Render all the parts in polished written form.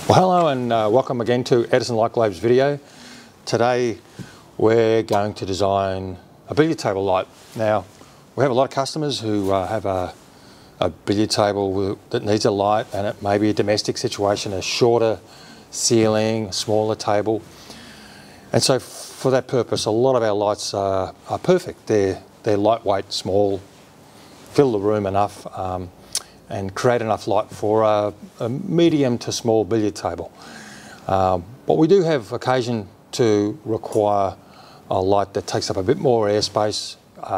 Well, hello and welcome again to Edison Light Globes video. Today we're going to design a billiard table light. Now we have a lot of customers who have a billiard table that needs a light, and it may be a domestic situation, a shorter ceiling, a smaller table. And so for that purpose, a lot of our lights are perfect. They're lightweight, small, fill the room enough, and create enough light for a medium to small billiard table. But we do have occasion to require a light that takes up a bit more airspace,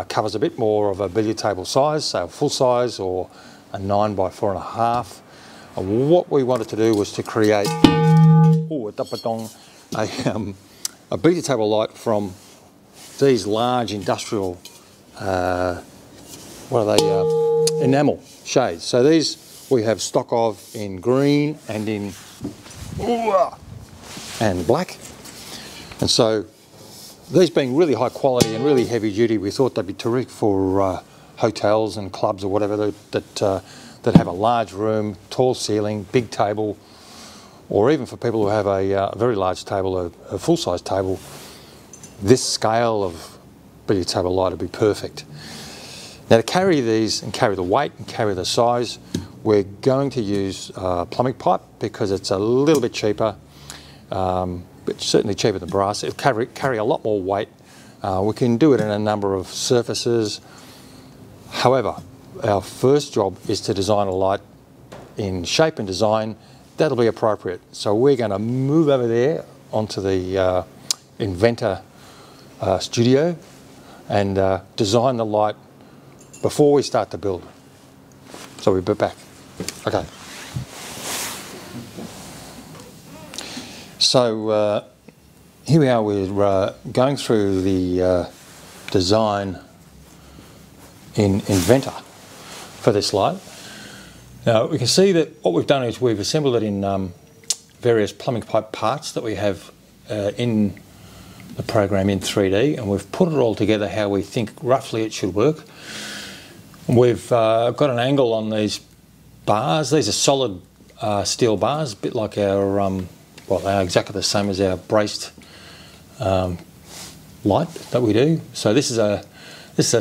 covers a bit more of a billiard table size, so a full size or a 9 by 4.5. And what we wanted to do was to create a billiard table light from these large industrial, enamel shades. So these we have stock of in green and in black. And so these being really high quality and really heavy duty, we thought they'd be terrific for hotels and clubs or whatever that have a large room, tall ceiling, big table, or even for people who have a very large table, a full-size table. This scale of billiard table light would be perfect. Now to carry these and carry the weight and carry the size, we're going to use plumbing pipe because it's a little bit cheaper, but certainly cheaper than brass. It'll carry a lot more weight. We can do it in a number of surfaces. However, our first job is to design a light in shape and design that'll be appropriate. So we're going to move over there onto the Inventor studio and design the light before we start to build. So we'll be back. Okay. So here we are, we're going through the design in Inventor for this light. Now we can see that what we've done is we've assembled it in various plumbing pipe parts that we have in the program in 3D, and we've put it all together how we think roughly it should work. We've got an angle on these bars. These are solid steel bars, a bit like our, well, they are exactly the same as our braced light that we do. So this is a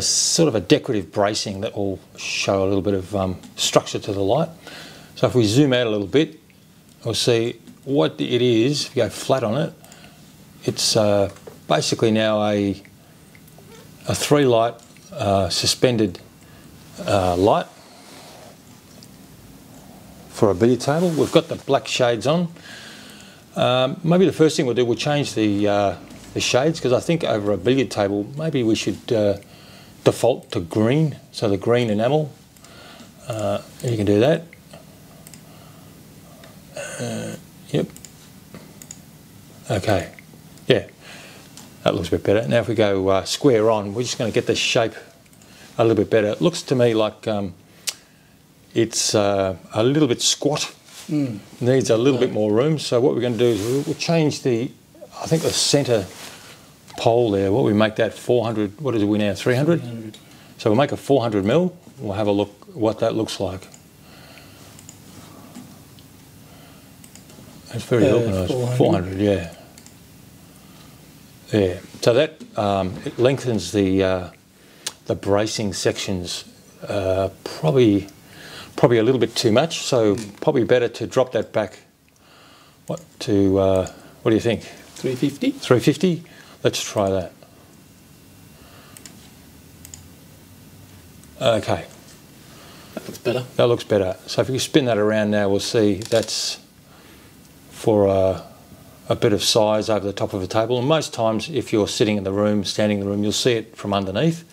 sort of a decorative bracing that will show a little bit of structure to the light. So if we zoom out a little bit, we'll see what it is. If you go flat on it, it's basically now a 3-light suspended light for a billiard table. We've got the black shades on. Maybe the first thing we'll do, we'll change the shades, because I think over a billiard table maybe we should default to green, so the green enamel. You can do that. Yep. Okay. Yeah, that looks a bit better. Now if we go square on, we're just going to get the shape a little bit better. It looks to me like it's a little bit squat. Needs a little bit more room. So what we're going to do is we'll change I think the centre pole there. What we make that 400. What is we now? 300. 300. So we'll make a 400 mil. We'll have a look what that looks like. It's very organised. 400. Yeah. Yeah. So that it lengthens the bracing sections probably a little bit too much, so probably better to drop that back. What do you think? 350. 350. Let's try that. Okay. That looks better. That looks better. So if you spin that around now, we'll see that's for a bit of size over the top of a table. And most times, if you're sitting in the room, standing in the room, you'll see it from underneath.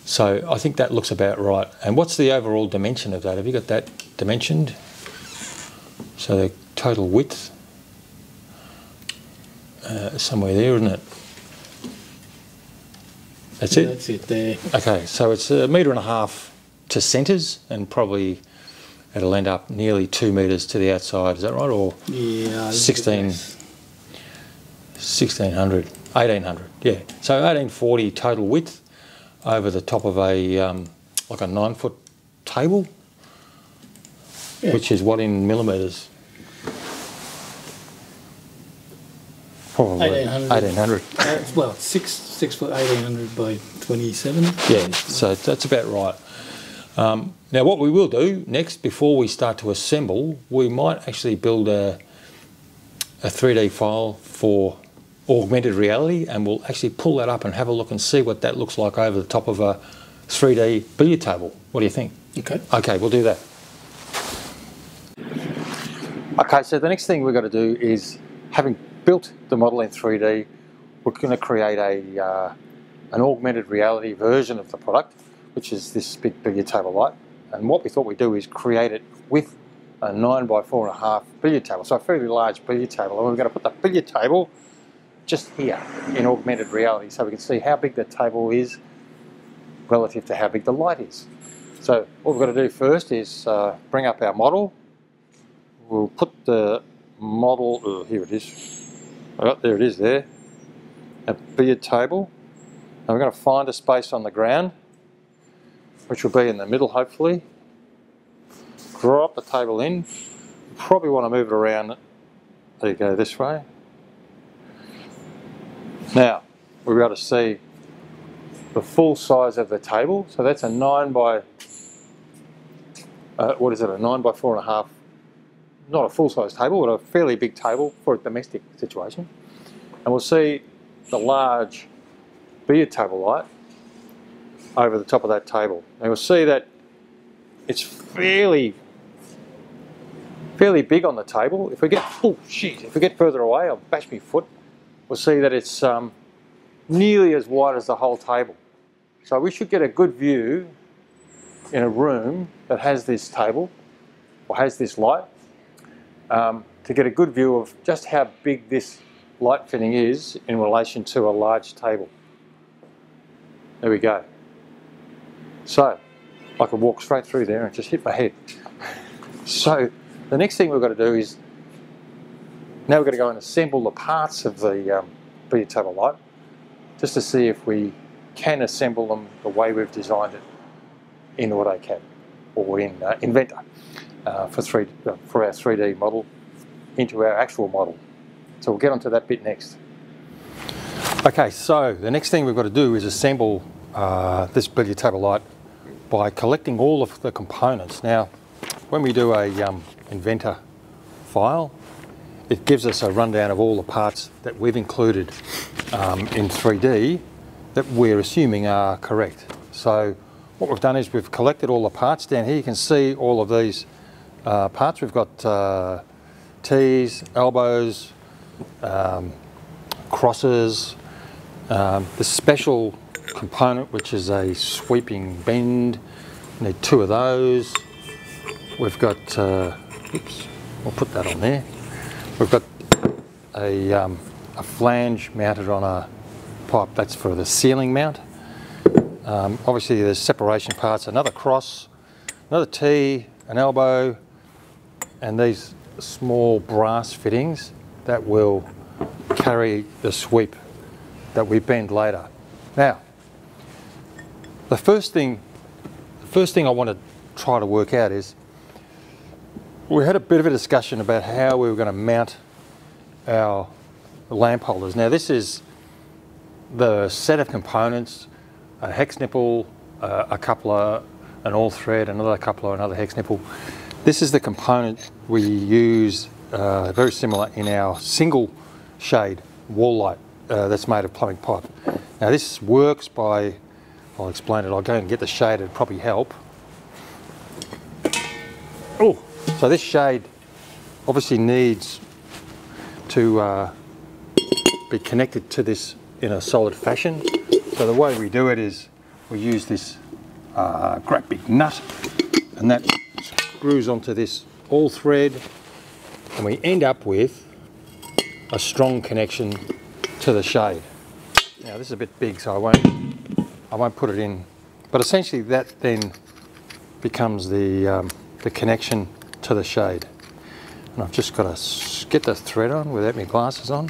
So I think that looks about right. And what's the overall dimension of that? Have you got that dimensioned? So the total width, somewhere there, isn't it? That's it? That's it there. Okay, so it's 1.5 metres to centres, and probably it'll end up nearly 2 metres to the outside. Is that right? Or yeah, 1800, yeah. So 1840 total width over the top of a like a 9-foot table, yeah. Which is what in millimetres? Probably 1800. 1800. Well, 6 foot 1800 by 27. Yeah, so that's about right. Now what we will do next, before we start to assemble, we might actually build a 3D file for augmented reality, and we'll actually pull that up and have a look and see what that looks like over the top of a 3D billiard table. What do you think? Okay. Okay, we'll do that. Okay, so the next thing we've got to do is, having built the model in 3D, we're going to create an augmented reality version of the product, which is this big billiard table light. And what we thought we'd do is create it with a 9 by 4.5 billiard table, so a fairly large billiard table. And we're going to put the billiard table just here in augmented reality, so we can see how big the table is relative to how big the light is. So what we've got to do first is bring up our model. We'll put the model, here it is. Oh, there it is there. A billiard table. And we're going to find a space on the ground, which will be in the middle hopefully. Drop the table in. You probably want to move it around. There you go, this way. Now, we'll be able to see the full size of the table. So that's a 9 by, what is it, a 9 by 4.5, not a full size table, but a fairly big table for a domestic situation. And we'll see the large billiard table light over the top of that table. And we'll see that it's fairly big on the table. If we get, oh shit, if we get further away, I'll bash my foot, we'll see that it's nearly as wide as the whole table. So we should get a good view in a room that has this table, or has this light, to get a good view of just how big this light fitting is in relation to a large table. There we go. So I could walk straight through there and just hit my head. So the next thing we've got to do is, now we're going to go and assemble the parts of the billiard table light, just to see if we can assemble them the way we've designed it in AutoCAD or in Inventor for our 3D model into our actual model. So we'll get onto that bit next. Okay, so the next thing we've got to do is assemble this billiard table light by collecting all of the components. Now, when we do a Inventor file, it gives us a rundown of all the parts that we've included in 3D that we're assuming are correct. So what we've done is we've collected all the parts. Down here you can see all of these parts. We've got T's, elbows, crosses, the special component which is a sweeping bend. We need 2 of those. We've got, oops, we'll put that on there. We've got a flange mounted on a pipe, that's for the ceiling mount. Obviously there's separation parts, another cross, another T, an elbow, and these small brass fittings that will carry the sweep that we bend later. Now, the first thing I want to try to work out is, we had a bit of a discussion about how we were going to mount our lamp holders. Now this is the set of components, a hex nipple, a coupler, an all thread, another coupler, another hex nipple. This is the component we use, very similar in our single shade wall light that's made of plumbing pipe. Now this works by, I'll explain it, I'll go and get the shade, it'd probably help. Oh, so this shade obviously needs to be connected to this in a solid fashion. So the way we do it is we use this great big nut, and that screws onto this all thread, and we end up with a strong connection to the shade. Now this is a bit big, so I won't put it in, but essentially that then becomes the connection to the shade. And I've just got to get the thread on without my glasses on.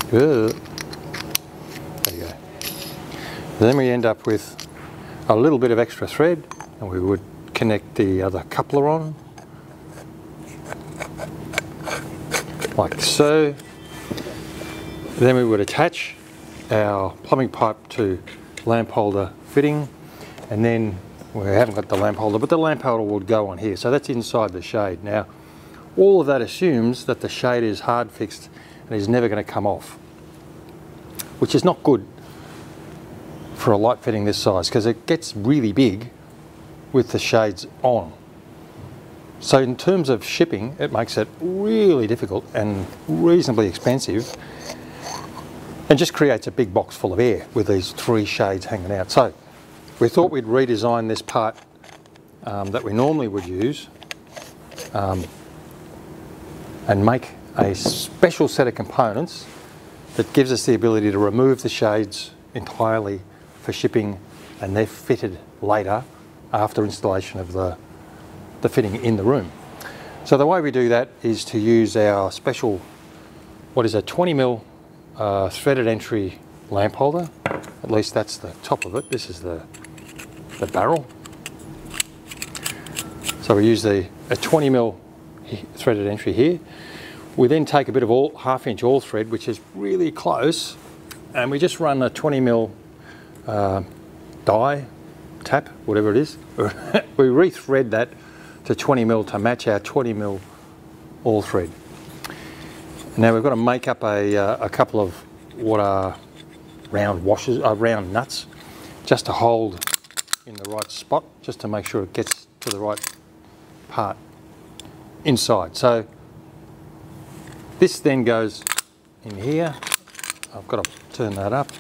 There you go. Then we end up with a little bit of extra thread, and we would connect the other coupler on. like so. Then we would attach our plumbing pipe to lamp holder fitting, and then we haven't got the lamp holder, but the lamp holder would go on here. So that's inside the shade. Now, all of that assumes that the shade is hard fixed and is never going to come off, which is not good for a light fitting this size because it gets really big with the shades on. So in terms of shipping, it makes it really difficult and reasonably expensive, and just creates a big box full of air with these 3 shades hanging out. So we thought we'd redesign this part that we normally would use and make a special set of components that gives us the ability to remove the shades entirely for shipping, and they're fitted later after installation of the fitting in the room. So the way we do that is to use our special, what is a 20mm threaded entry lamp holder. At least that's the top of it. This is the barrel. So we use a 20mm threaded entry here. We then take a bit of 1/2 inch all thread, which is really close, and we just run a 20mm die, tap, whatever it is. We rethread that to 20mm to match our 20mm all thread. Now we've got to make up a couple of what are round washers, round nuts, just to hold in the right spot, just to make sure it gets to the right part inside. So this then goes in here. I've got to turn that up,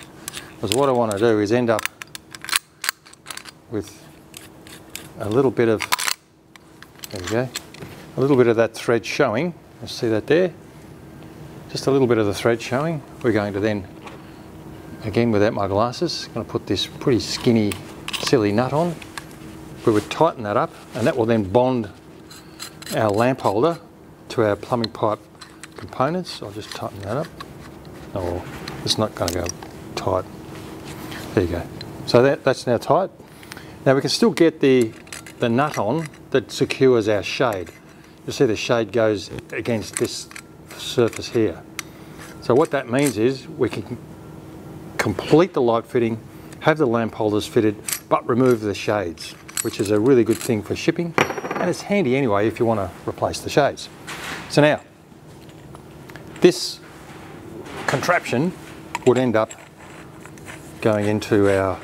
because what I want to do is end up with a little bit of, there we go, a little bit of that thread showing. You see that there? Just a little bit of the thread showing. We're going to then, again without my glasses, going to put this pretty skinny, silly nut on. We would tighten that up, and that will then bond our lamp holder to our plumbing pipe components. I'll just tighten that up. Oh, it's not going to go tight. There you go. So that's now tight. Now we can still get the nut on that secures our shade. You'll see the shade goes against this surface here. So what that means is we can complete the light fitting, have the lamp holders fitted, but remove the shades, which is a really good thing for shipping, and it's handy anyway if you want to replace the shades. So now, this contraption would end up going into our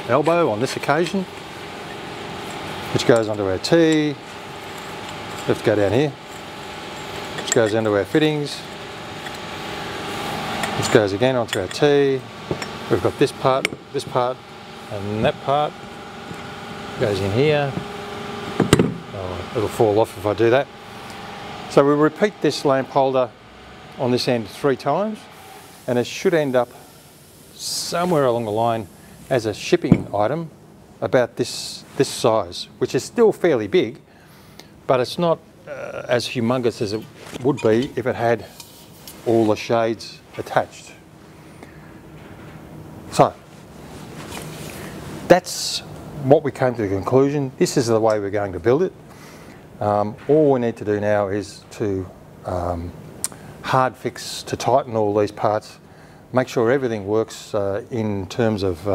elbow on this occasion, which goes onto our T. Let's go down here, which goes into our fittings, which goes again onto our T. We've got this part, and that part goes in here. Oh, it'll fall off if I do that. So we repeat this lamp holder on this end 3 times, and it should end up somewhere along the line as a shipping item about this size, which is still fairly big, but it's not as humongous as it would be if it had all the shades attached. So that's what we came to the conclusion. This is the way we're going to build it. All we need to do now is to hard fix, to tighten all these parts, make sure everything works in terms of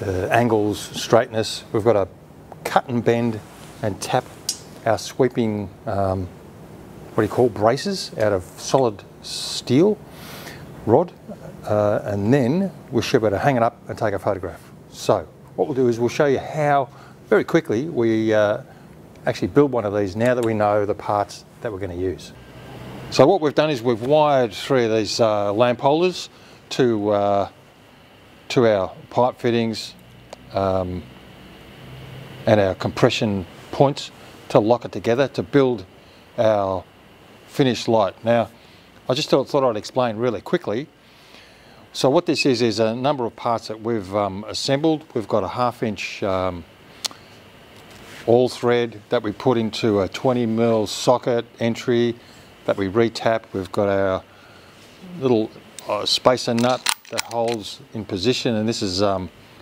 angles, straightness. We've got to cut and bend and tap our sweeping, braces out of solid steel rod, and then we should be able to hang it up and take a photograph. So what we'll do is we'll show you how, very quickly, we actually build one of these now that we know the parts that we're going to use. So what we've done is we've wired 3 of these lamp holders to our pipe fittings and our compression points to lock it together to build our finished light. Now, I just thought I'd explain really quickly. So what this is a number of parts that we've assembled. We've got a 1/2 inch all thread that we put into a 20mm socket entry that we retap. We've got our little spacer nut that holds in position, and this is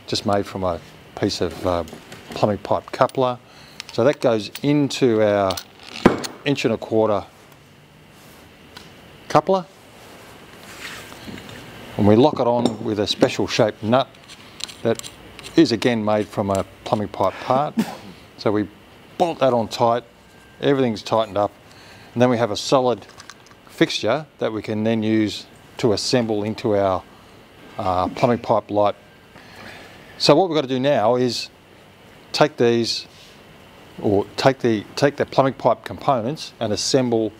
just made from a piece of plumbing pipe coupler. So that goes into our 1¼ inch coupler, and we lock it on with a special shaped nut that is again made from a plumbing pipe part. So we bolt that on tight, everything's tightened up, and then we have a solid fixture that we can then use to assemble into our plumbing pipe light. So what we've got to do now is take these, or take the plumbing pipe components and assemble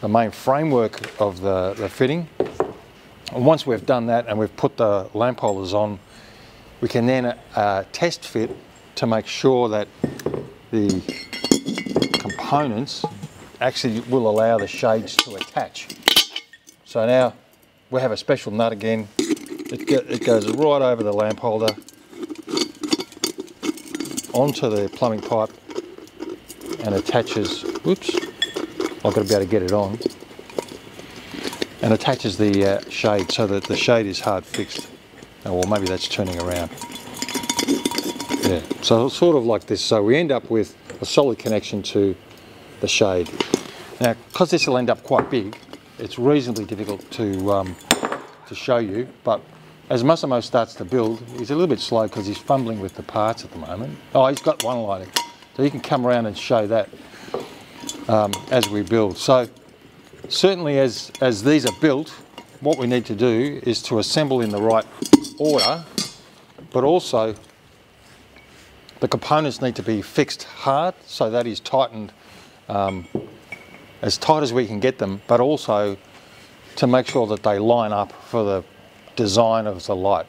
the main framework of the fitting. And once we've done that and we've put the lamp holders on, we can then test fit to make sure that the components actually will allow the shades to attach. So now we have a special nut again. It goes right over the lamp holder onto the plumbing pipe and attaches, whoops, I've got to be able to get it on, and attaches the shade so that the shade is hard fixed. Oh, well, maybe that's turning around. Yeah, so it's sort of like this. So we end up with a solid connection to the shade. Now, because this will end up quite big, it's reasonably difficult to show you, but as Massimo starts to build, he's a little bit slow because he's fumbling with the parts at the moment. Oh, he's got one lighting, so you can come around and show that as we build. So certainly as these are built, what we need to do is to assemble in the right order, but also the components need to be fixed hard, so that is tightened as tight as we can get them, but also to make sure that they line up for the design of the light.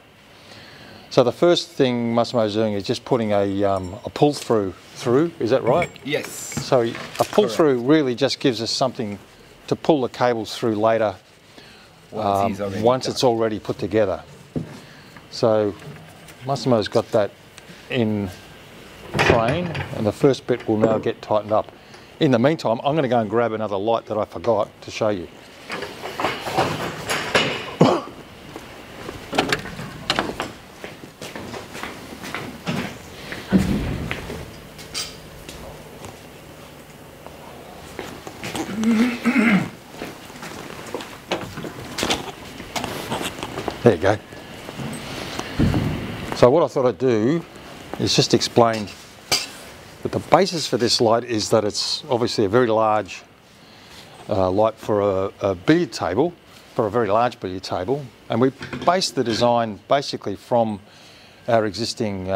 So the first thing Massimo's doing is just putting a pull through, is that right? Yes. So a pull through really just gives us something to pull the cables through later once it's already put together. So Massimo's got that in train, and the first bit will now get tightened up. In the meantime, I'm going to go and grab another light that I forgot to show you. There you go. So what I thought I'd do is just explain that the basis for this light is that it's obviously a very large light for a billiard table, for a very large billiard table, and we based the design basically from our existing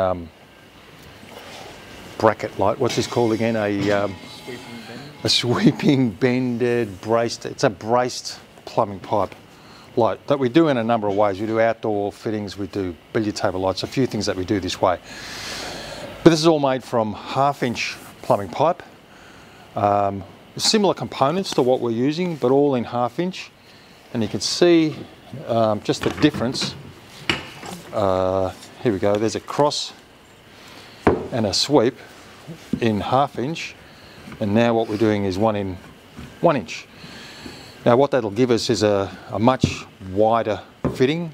bracket light. What's this called again? A sweeping bended braced. It's a braced plumbing pipe light that we do in a number of ways. We do outdoor fittings, we do billiard table lights, a few things that we do this way. But this is all made from 1/2-inch plumbing pipe. Similar components to what we're using, but all in 1/2-inch. And you can see just the difference. Here we go, there's a cross and a sweep in 1/2-inch. And now what we're doing is 1 inch. Now what that'll give us is a much wider fitting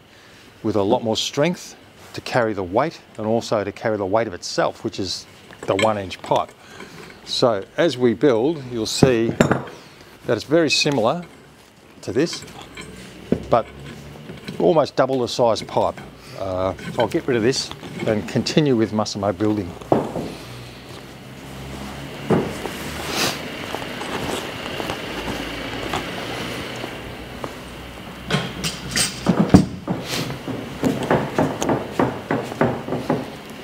with a lot more strength to carry the weight, and also to carry the weight of itself, which is the 1-inch pipe. So as we build, you'll see that it's very similar to this, but almost double the size pipe. So I'll get rid of this and continue with Massimo building.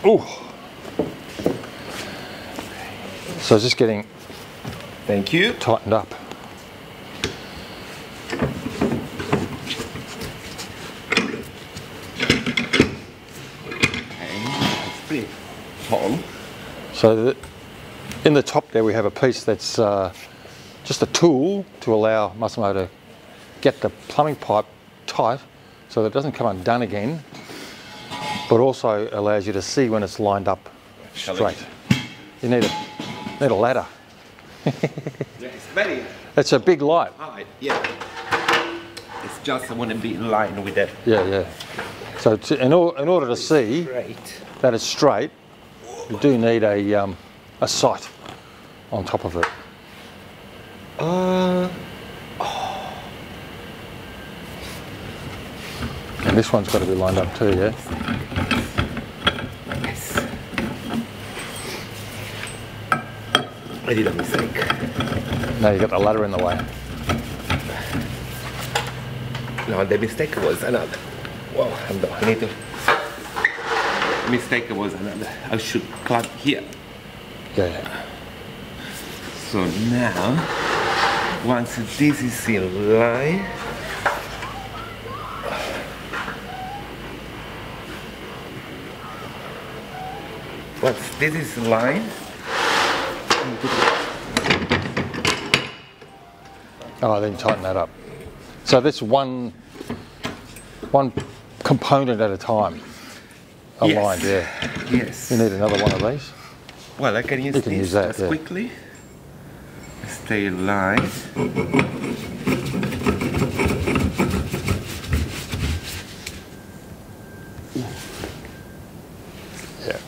Ooh. So just getting Thank you. tightened up. It's pretty tall. So in the top there we have a piece that's just a tool to allow Massimo to get the plumbing pipe tight so that it doesn't come undone again, but also allows you to see when it's lined up straight. You need a ladder. It's a big light. High. Yeah. It's just I want to be in line with it. Yeah, yeah. So in order to see that it's straight, you do need a sight on top of it. And this one's got to be lined up too, yeah? Yes. I did a mistake. No, you got the ladder in the way. No, the mistake was another. Well, I need to. Mistake was another. I should clamp here. Yeah. So now, once this is in line, once this is in line, Oh, then tighten that up. So that's one component at a time. Aligned, yeah. Yes. You need another one of these. Well, I can use You can this use that, just yeah. quickly. Stay aligned. Yeah.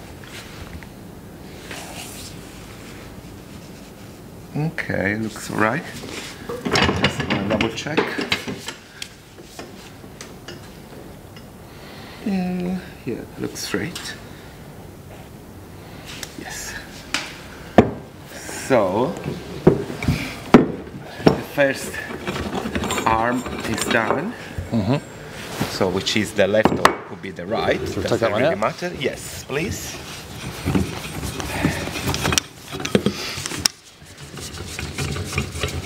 Okay, looks alright. Just wanna double check. Yeah, looks straight. Yes. So the first arm is done. So which is the left or could be the right? we take that Doesn't one really out? matter. Yes, please.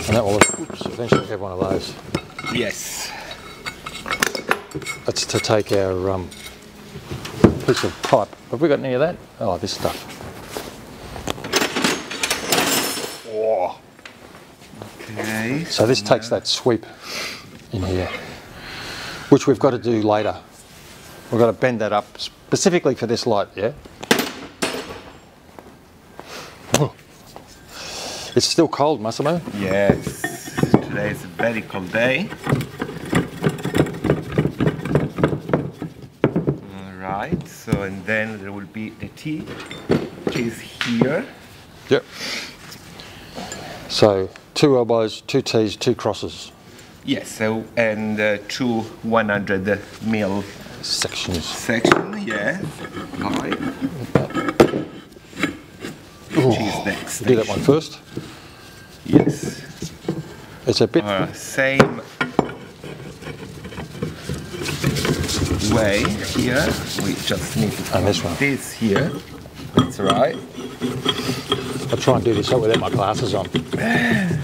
And that will oops, eventually have one of those. Yes. That's to take our piece of pipe. Have we got any of that? Oh, this stuff. Whoa. Okay. So this takes that sweep in here, which we've got to do later. We've got to bend that up specifically for this light, yeah? Oh. It's still cold, Massimo. Yes. Today is a very cold day. Alright, so and then there will be the T, which is here. Yep. So 2 elbows, 2 T's, 2 crosses. Yes, so and 2 100 mil Sections. section, yeah. Right. Ooh. Which is next. Do that one first. Yes. It's a bit. Same way here. We just need to And this put one. this here. That's right. I'll try and do this out without my glasses on. There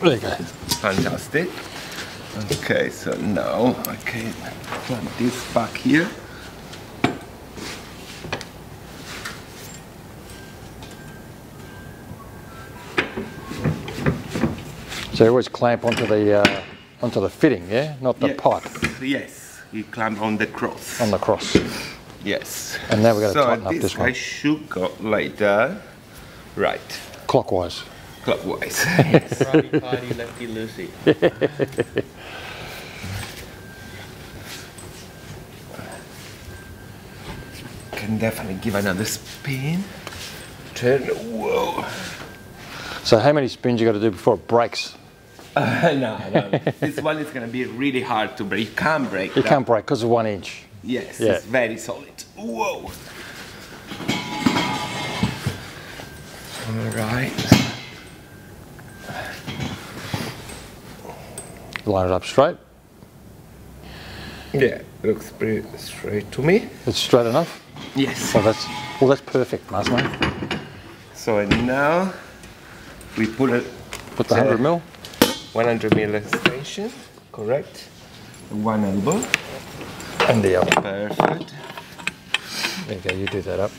you go. Fantastic. Okay, so now I can clamp this back here. So you always clamp onto the fitting, yeah, not the Yes. pipe Yes, you clamp on the cross. on the cross. Yes. And now we're going to so tighten up this this guy one should go like that. Right. clockwise. Clockwise. Righty tighty, lefty loosey. Can definitely give another spin. Turn. Whoa. So how many spins you got to do before it breaks? No. This one is gonna be really hard to break. You can't break. You that. can't break because of 1 inch. Yes, Yeah. it's very solid. Whoa. All right. Line it up straight. Yeah, looks pretty straight to me. It's straight enough. Yes. So that's perfect, Massimo. So and now we put it. Put the 100 mil. 100 mil extension, correct? One elbow. And the other. Perfect. There you go. You do that up.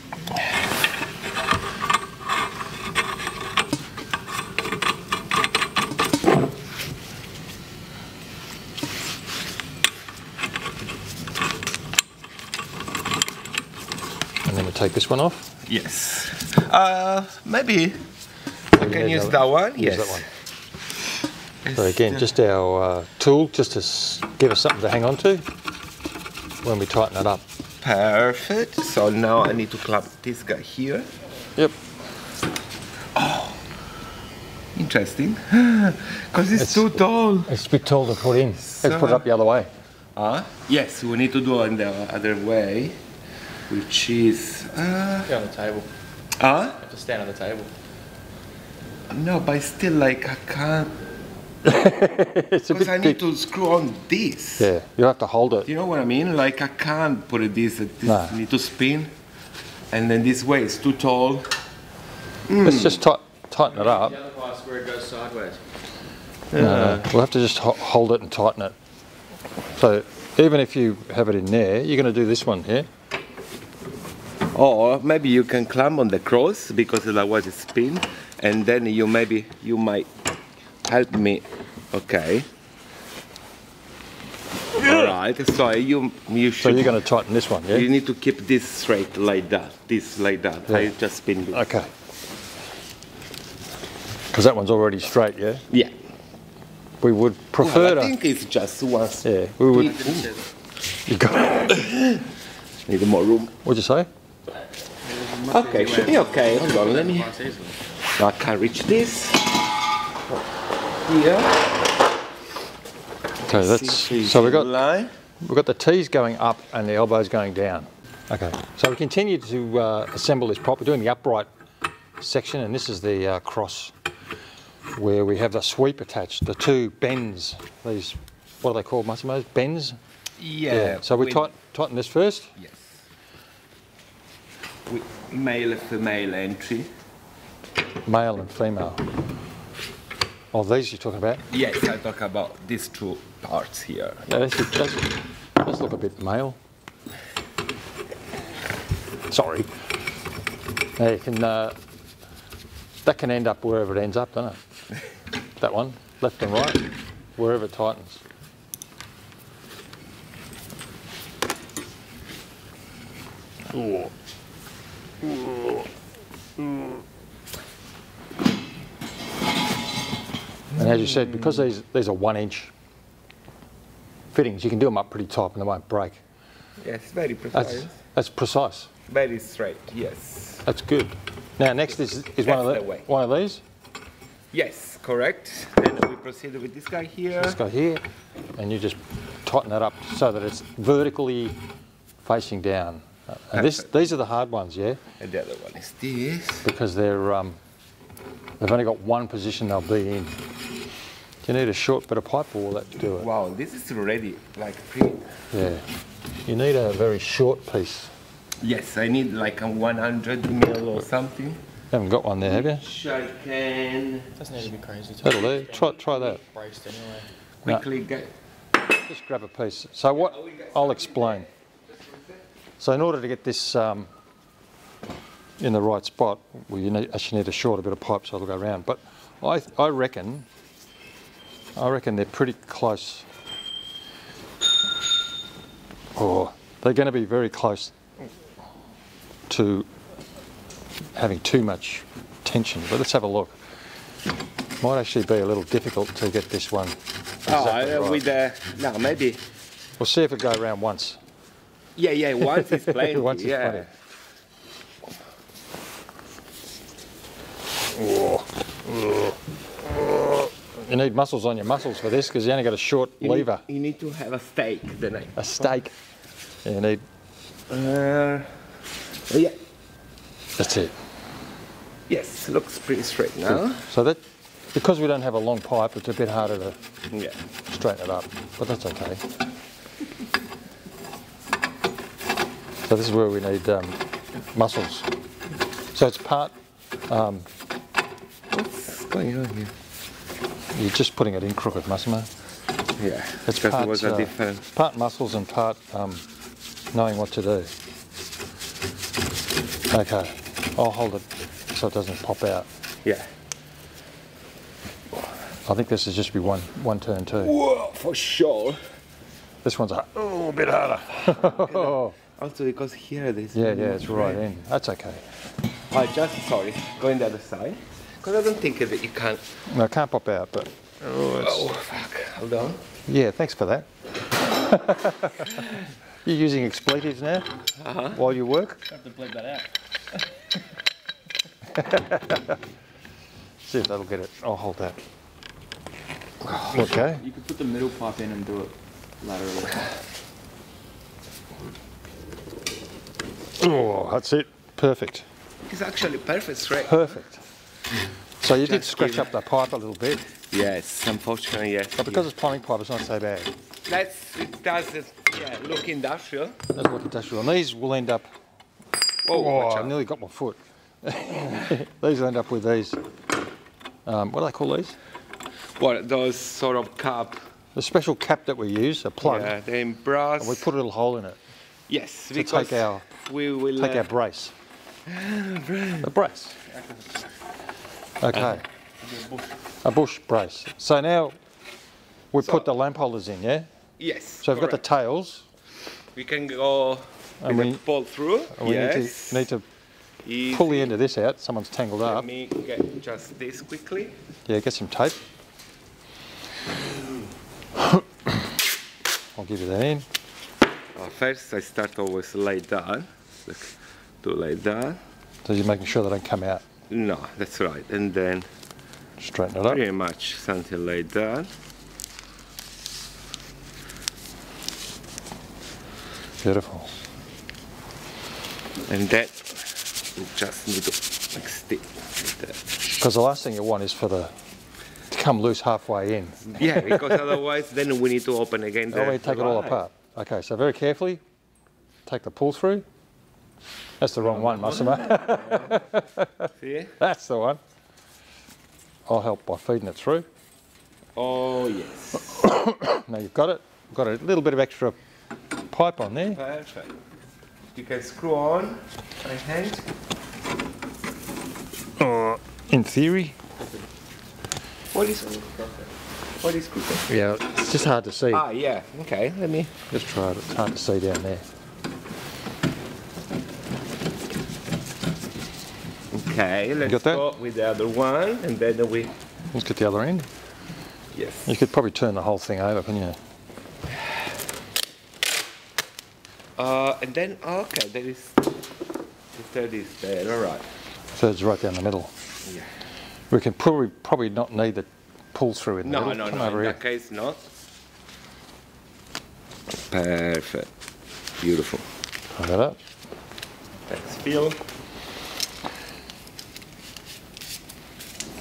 And then we take this one off. Yes. Maybe I can need use that that one. Use Yes. that one. So again, just our tool, just to give us something to hang on to when we tighten it up. Perfect. So now I need to clamp this guy here. Yep. Interesting. Because it's too tall. It's a bit tall to put in. Let's put it up the other way. Yes, we need to do it in the other way, which is... Get on the table. You have to stand on the table. No, but still, like, I can't... It's a Because bit I big. need to screw on this. Yeah, you have to hold it. You know what I mean? Like, I can't put it this, No. need to spin. And then this way, it's too tall. Let's just tighten it up. The other part's where it goes sideways. No, we'll have to just hold it and tighten it. So even if you have it in there, you're going to do this one here. Or maybe you can climb on the cross because otherwise it spin. And then you might help me. Okay. Alright, so you So should... you're going to tighten this one, yeah? You need to keep this straight like that. This like that. Yeah. I just spin this. Okay. Because that one's already straight, yeah? Yeah. We would prefer Well, I to... think it's just once. Yeah, we would... You got... Need more room. What'd you say? Okay, should be okay. Hold on, let me... Quite easily. I can reach this. Here. Okay, that's... So we've got line. the T's going up and the elbows going down. Okay, so we continue to assemble this prop. We're doing the upright section, and this is the cross where we have the sweep attached, the two bends. These, what are they called, Massimo? Bends? Yeah. So we with- tighten this first. Yes. With male and female entry. Male and female. Oh, these you're talking about? Yes, I talk about these two parts here. Yeah, let's look a bit male. Sorry. Now you can, that can end up wherever it ends up, doesn't it? That one, left and right, wherever it tightens. And as you said, because these are 1 inch fittings, you can do them up pretty tight and they won't break. Yes, very precise. That's precise. Very straight, yes. That's good. Now next is That's the way. one of these. Yes, correct. Then we proceed with this guy here. This guy here, and you just tighten that up so that it's vertically facing down. And these are the hard ones, yeah, And the other one is this. because they've only got one position they'll be in. Do you need a short bit of pipe, or will that do it? Wow, this is already like pretty. Yeah. You need a very short piece. Yes, I need like a 100 mil or something. Haven't got one there, have you? Which I can Doesn't need to be crazy. That'll do. Try that. Braced anyway. quickly get. Just grab a piece. So what? I'll explain. So in order to get this in the right spot, well, you actually need a shorter bit of pipe so it'll go around. But I reckon they're pretty close. Or they're going to be very close to having too much tension. But let's have a look. Might actually be a little difficult to get this one exactly right. With the no, maybe. We'll see if it go around once. Yeah, once is plenty. Once is yeah. plenty. You need muscles on your muscles for this because you only got a short lever. You need to have a stake, then I. A stake. You need. Yeah. That's it. Yes, looks pretty straight now. So that, because we don't have a long pipe, it's a bit harder to Yeah. straighten it up, but that's okay. So this is where we need muscles. So it's part. What's going on here? You're just putting it in crooked, Massimo. Yeah. It's because it was a different. part muscles and part knowing what to do. Okay, I'll hold it so it doesn't pop out. Yeah. I think this is just be one turn too. Whoa, for sure. This one's a bit harder. Also because here there's. Yeah, it's right in. That's okay. Sorry, going the other side. Because I don't think that you can. No, it can't pop out, but Oh fuck! Hold on. yeah, thanks for that. You're using expletives now while you work? Have to bleep that out. See if that'll get it. I'll hold that. Okay. You could put the middle pipe in and do it laterally. Oh, that's it. Perfect. It's actually perfect straight. Perfect. So you did Just scratch give- up the pipe a little bit, Yes, unfortunately, yes. but because it's plumbing pipe, it's not so bad. It does look industrial. That's what industrial. And these will end up. Oh, Oh, watch I out. nearly got my foot. These will end up with these. What do they call these? What, those sort of cup? The special cap that we use, a plug, Yeah, they in brass. and we put a little hole in it yes, to because take our we will take our brace. The brace. Okay. A bush brace. So now we put the lamp holders in, yeah? yes. So we've got the correct. tails, We can go And with we- the pull through. and we yes. need to Easy. pull the end of this out. Someone's tangled Let up. me get just this quickly. Yeah, get some tape. I'll give you that in. First, I start always lay down. Look, to lay down. So you're making sure they don't come out. No, that's right. And then Straighten it up. pretty much something like that. Beautiful. And then we just need to like stick like that. Because the last thing you want is for the to come loose halfway in. Yeah, because otherwise then we need to open again. Oh, we take it all apart. Okay, so very carefully, take the pull through. That's the wrong one, Massimo. See? That's the one. I'll help by feeding it through. Oh yes. Now you've got it. Got a little bit of extra pipe on there. Perfect. You can screw on by hand. In theory. What is cooking? Yeah, it's just hard to see. Ah yeah, okay, let me. Just try it. It's hard to see down there. Okay, let's got that? go with the other one and then we. Let's get the other end. Yes. You could probably turn the whole thing over, couldn't you? And then, okay, there is. The third is there, alright. Third's right down the middle. Yeah. We can probably not need the pull through in the No, middle. no, Come no, over in here. that case, not. Perfect. Beautiful. Hold that up. Thanks, Phil.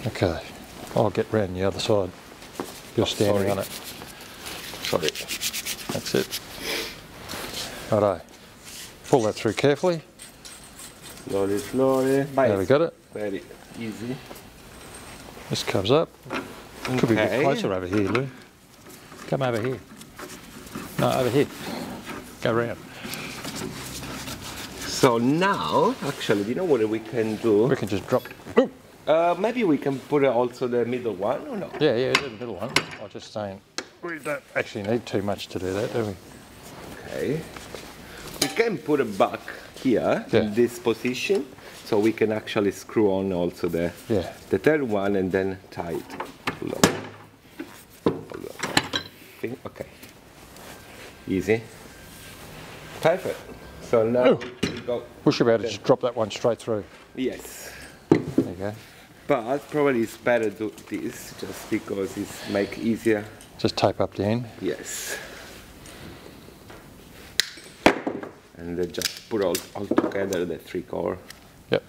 Okay. I'll get round the other side. You're standing sorry. on it. Sorry. That's it. Righto. Pull that through carefully. Slowly, slowly. There we got it. Very easy. This comes up. Could be a bit Okay. closer over here, Lou. Come over here. No, over here. Go round. So now, actually, you know what we can do? We can just drop. Ooh. Maybe we can put also the middle one, or no? Yeah, do the middle one. I was just saying, we don't actually need too much to do that, do we? Okay. We can put it back here Yeah. in this position, so we can actually screw on also the Yeah. the third one and then tie it. Hold on. Hold on. Okay. Easy. Perfect. So now we go. We should be able to just drop that one straight through. Yes. There you go. But probably it's better to do this just because it's make easier. Just tape up the end. Yes. And then just put all together the three core Yep.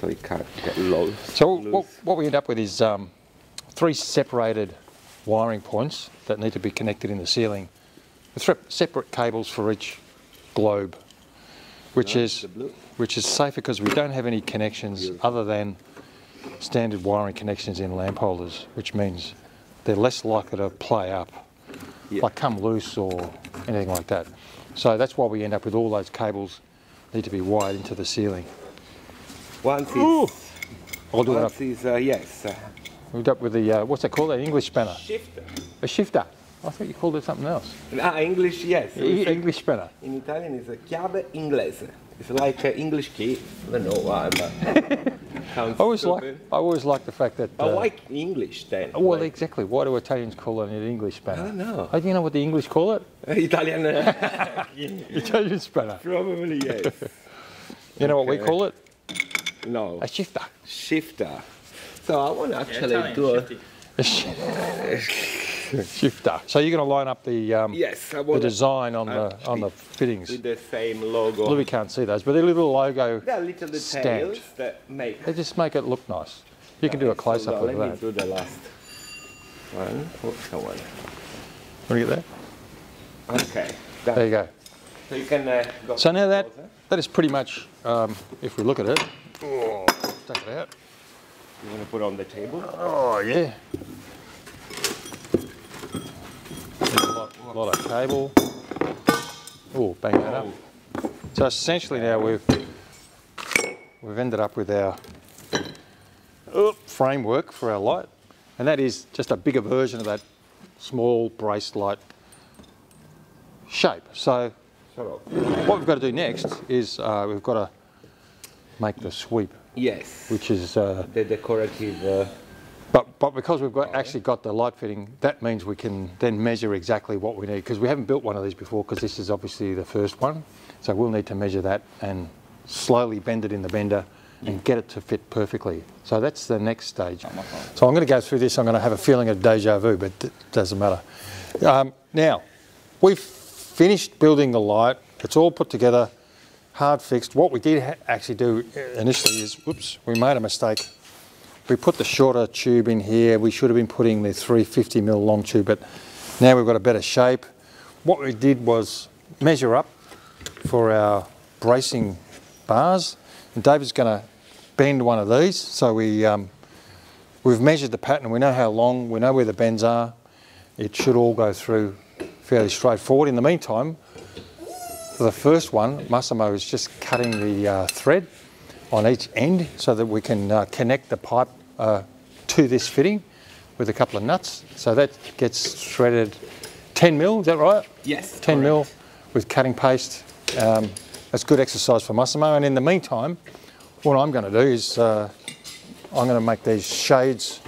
so it can't get loose. So loose. what we end up with is 3 separated wiring points that need to be connected in the ceiling with separate cables for each globe, which is the blue. safer because we don't have any connections other than standard wiring connections in lamp holders, which means they're less likely to play up, Yeah. like come loose or anything like that. So that's why we end up with all those cables need to be wired into the ceiling. Once Ooh. it's, I'll do it up. once it's yes, We've got with the, what's that called, an English spanner? shifter. A shifter. I thought you called it something else. English, yes. We say- English spanner. in Italian it's a chiave inglese. It's like an English key. I don't know why, but sounds I always stupid. like the fact that. But why English then? Well, Like, exactly. Why do Italians call it an English spanner? I don't know. Oh, do you know what the English call it? Italian. Italian spanner. Probably yes. You know what we Okay. call it? No. A shifter. Shifter. So I want to actually Italian, do a. shifty. A Shifter. So you're going to line up the Yes, I the want design on the fittings. with the same logo. Louis can't see those, but they're little logo. There are little details stamped. that make. They just make it look nice. You can do a close up of Let me that. do the last one. What's the one? Want to get there? Okay. Done. There you go. So you can go. So now that closer. that is pretty much, if we look at it, take it out. You want to put on the table? Oh yeah. A lot of cable. Oh, bang that up. So essentially now we've ended up with our framework for our light, and that is just a bigger version of that small braced light shape. So what we've got to do next is we've got to make the sweep, Yes. which is The decorative. but because we've actually got the light fitting, that means we can then measure exactly what we need, because we haven't built one of these before, because this is obviously the first one. So we'll need to measure that and slowly bend it in the bender and get it to fit perfectly. So that's the next stage. So I'm going to go through this. I'm going to have a feeling of deja vu, but it doesn't matter. Now, we've finished building the light. It's all put together, hard fixed. What we did actually do initially is, whoops, we made a mistake. We put the shorter tube in here. We should have been putting the 350mm long tube, but now we've got a better shape. What we did was measure up for our bracing bars, and David's going to bend one of these. So we've measured the pattern. We know how long. We know where the bends are. It should all go through fairly straightforward. In the meantime, for the first one, Massimo is just cutting the thread on each end so that we can connect the pipe to this fitting with a couple of nuts. So that gets threaded 10mm, is that right? Yes. 10mm with cutting paste. That's good exercise for Massimo. And in the meantime, what I'm going to do is I'm going to make these shades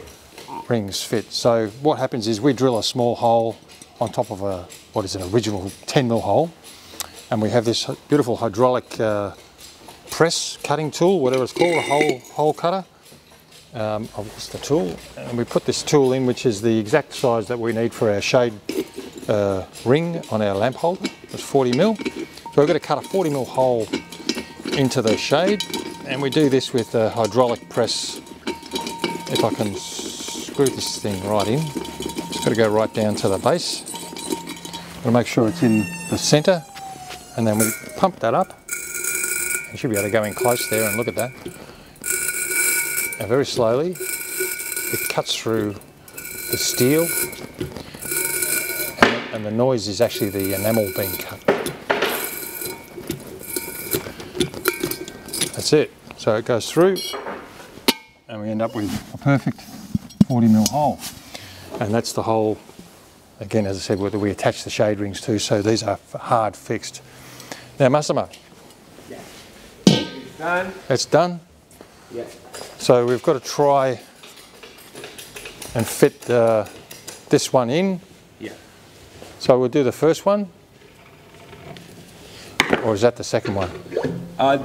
rings fit. So what happens is we drill a small hole on top of what is an original 10mm hole, and we have this beautiful hydraulic press cutting tool, whatever it's called, a hole cutter. It's the tool, and we put this tool in, which is the exact size that we need for our shade ring on our lamp holder. It's 40mm. So we're going to cut a 40mm hole into the shade, and we do this with a hydraulic press. If I can screw this thing right in, it's got to go right down to the base. We'll make sure it's in the centre, and then we pump that up. You should be able to go in close there and look at that. And very slowly, it cuts through the steel, and the noise is actually the enamel being cut. That's it. So it goes through, and we end up with a perfect 40mm hole. And that's the hole, again, as I said, where we attach the shade rings to, so these are hard fixed. Now, Massimo. Yeah. It's done. It's done. Yeah. So we've got to try and fit this one in. Yeah. So we'll do the first one, or is that the second one?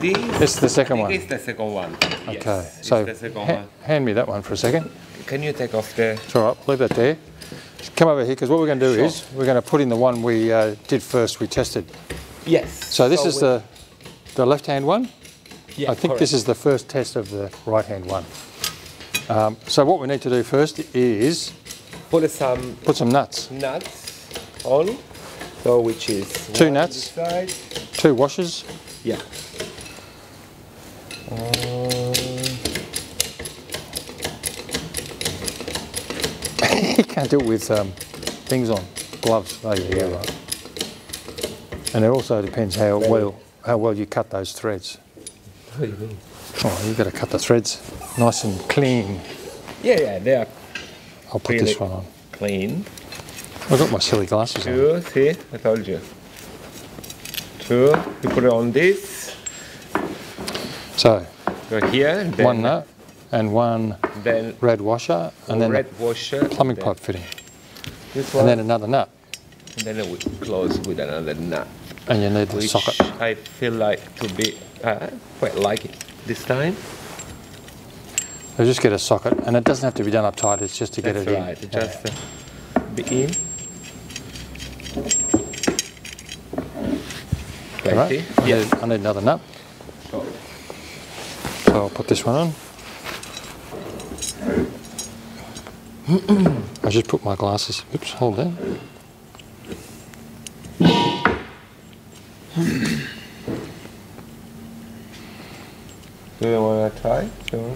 This is the second one. It's the second one. Okay, Yes, so it's the second one. hand me that one for a second. Can you take off the? It's all right, leave that there. Just come over here, because what we're going to do is we're going to put in the one we did first, we tested. Yes. So this is the left-hand one. Yeah, I think this is the first test of the right-hand one. So what we need to do first is put some nuts. Nuts on. So which is Two one nuts. on this side. 2 washers. Yeah. You can't do it with things on, gloves. Oh yeah, right. And it also depends how well you cut those threads. What do you mean? Oh, you've got to cut the threads nice and clean. Yeah, they are I'll put this one on. clean. I've got my silly glasses on. 2, see, I told you. 2, you put it on this. So, Go here. Then, one nut and one Then red washer, and then red the washer. plumbing then pipe fitting, This one. and then another nut. And then it would close with another nut. And you need the Which socket. I feel like to be quite like it this time. So just get a socket, and it doesn't have to be done up tight, it's just to get That's it right. in. Just be in. 20. Right. I need another nut. Oh. So I'll put this one on. I just put my glasses. Oops, hold that. Do you want to try? So,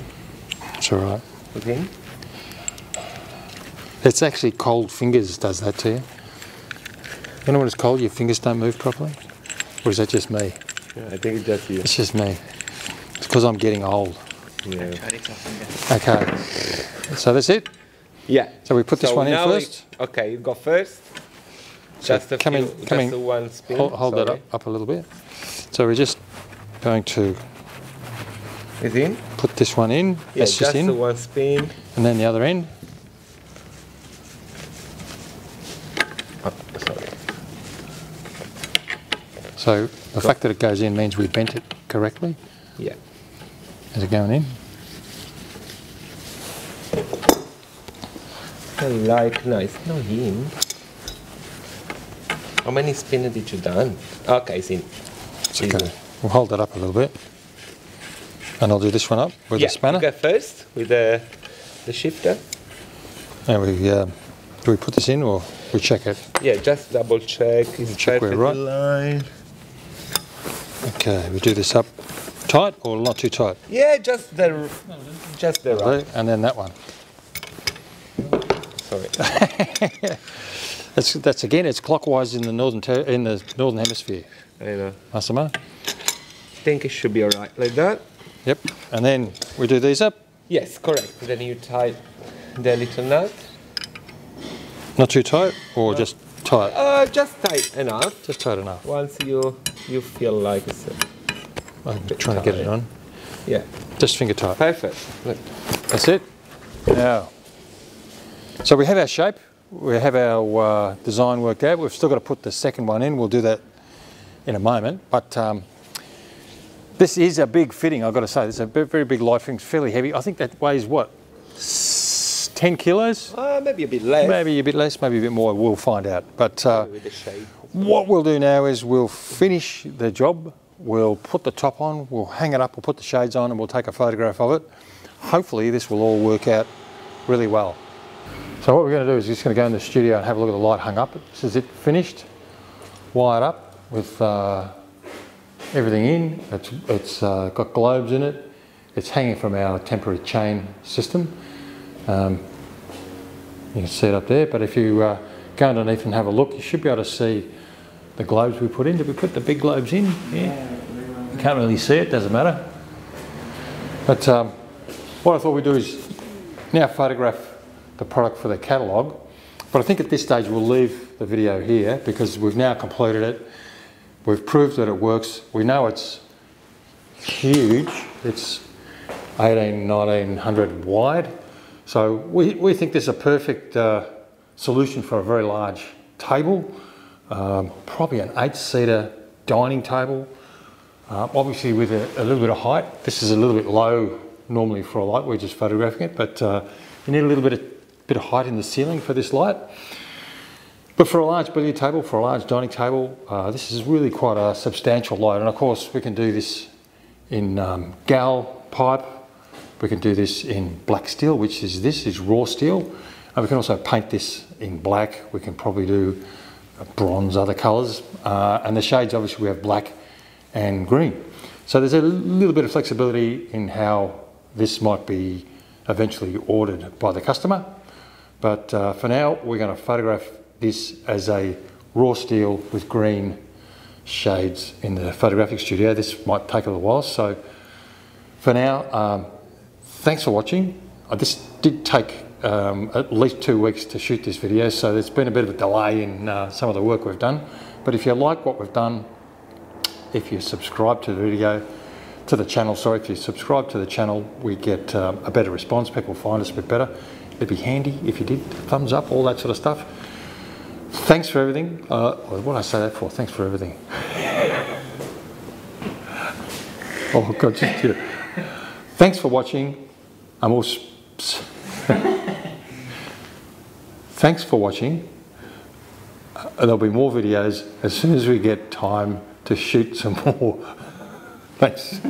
It's all right. put in. It's actually cold fingers does that to you. You know when it's cold, your fingers don't move properly? Or is that just me? Yeah, I think it's just you. It's just me. It's because I'm getting old. Yeah. Okay. So that's it? Yeah. So we put this one in now first? Okay, you go first. So Just a come few, in- come just in. a one spin. Hold that sorry. up a little bit. So we're just going to Is in? put this one in. Yeah, That's just the in. one spin. And then the other end. Oh, sorry. So the fact that it goes in means we bent it correctly. Yeah. Is it going in? I like nice. No him. How many spin did you done? Okay, it's in. It's okay. We'll hold that up a little bit. And I'll do this one up with Yeah, the spanner. go first with the shifter. And do we put this in or we check it? Yeah, just double check. It's Check we're perfectly right. lined. Okay, we do this up tight or not too tight? Yeah, just the right. And then that one. Sorry. That's again, it's clockwise in the northern hemisphere. I know. Massimo? Think it should be alright like that. Yep. And then we do these up. Yes, correct. Then you tie the little knot. Not too tight or just tight? Just tight enough. Just tight enough. Once you feel like it's I'm trying to get it on. yeah, Just finger tight. perfect. Look. That's it. Now, so we have our shape, we have our design worked out. We've still got to put the second one in. We'll do that in a moment. But this is a big fitting, I've got to say. It's a very big light fitting. It's fairly heavy. I think that weighs what? 10 kilos? Maybe a bit less. Maybe a bit less, maybe a bit more. We'll find out. But With the shape. what we'll do now is we'll finish the job. We'll put the top on, we'll hang it up, we'll put the shades on and we'll take a photograph of it. Hopefully this will all work out really well. So what we're going to do is just going to go in the studio and have a look at the light hung up. This is it finished, wired up with everything in. It's got globes in it. It's hanging from our temporary chain system. You can see it up there, but if you go underneath and have a look, you should be able to see the globes we put in. Did we put the big globes in? Yeah. You can't really see it, doesn't matter. But what I thought we'd do is now photograph the product for the catalogue. But I think at this stage we'll leave the video here because we've now completed it. We've proved that it works. We know it's huge. It's 1900 wide. So we think this is a perfect solution for a very large table. Probably an 8-seater dining table, obviously with a little bit of height. This is a little bit low normally for a light, we're just photographing it, but you need a little bit of height in the ceiling for this light. But for a large billiard table, for a large dining table, this is really quite a substantial light. And of course we can do this in gal pipe, we can do this in black steel, which is this is raw steel, and we can also paint this in black. We can probably do bronze, other colours, and the shades obviously we have black and green. So there's a little bit of flexibility in how this might be eventually ordered by the customer. But for now we're going to photograph this as a raw steel with green shades in the photographic studio. This might take a little while, so for now thanks for watching. This did take at least 2 weeks to shoot this video, so there's been a bit of a delay in some of the work we've done. But if you like what we've done, if you subscribe to the video, to the channel, sorry, if you subscribe to the channel, we get a better response. People find us a bit better. It'd be handy if you did. Thumbs up, all that sort of stuff. Thanks for everything. What did I say that for? Thanks for everything. Oh God, just did it. Thanks for watching. I'm all. thanks for watching. There'll be more videos as soon as we get time to shoot some more. Thanks.